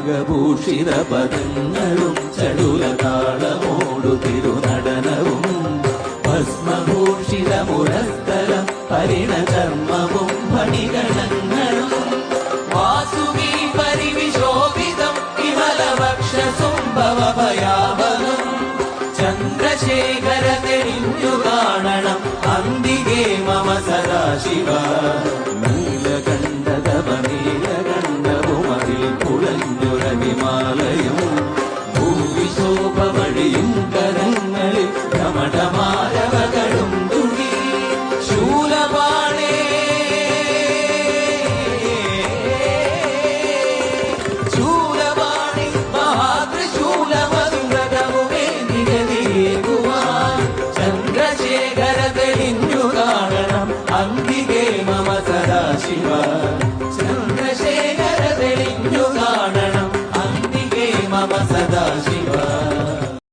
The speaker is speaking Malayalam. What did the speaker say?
നാഗഭൂഷിത പദങ്ങളും ചടുലതാളമോടു തിരുനടനവും ഭസ്മഭൂഷിത മുരസ്ഥലം പരിണചർമ്മവും ഫണിഗണങ്ങളും വാസുകി പരിവിശോഭിതം വിമലവക്ഷസുംഭവഭയാവഹം ചന്ദ്രശേഖര തെളിഞ്ഞു കാണണം അന്തികേ മമ സദാശിവ നീലകണ്ഠതവനീലകണ്ഠവുമതിൽ കുളഞ്ഞുരവിമാലയും ഭൂവിശോഭ വഴിയും കരങ്ങളിൽ ഘമഠമാരവകളും തുണി ശൂലപാണേ ശൂലപാണി മഹാത്രിശൂലമധുരകവുമേ നിഗതിയേകുവാൻ ചന്ദ്രശേഖര തെളിഞ്ഞു കാണണം അന്തികേ മമ സദാശിവ ചന്ദ്രശേഖര തെളിഞ്ഞു കാണണം അന്തികേ മമ സദാ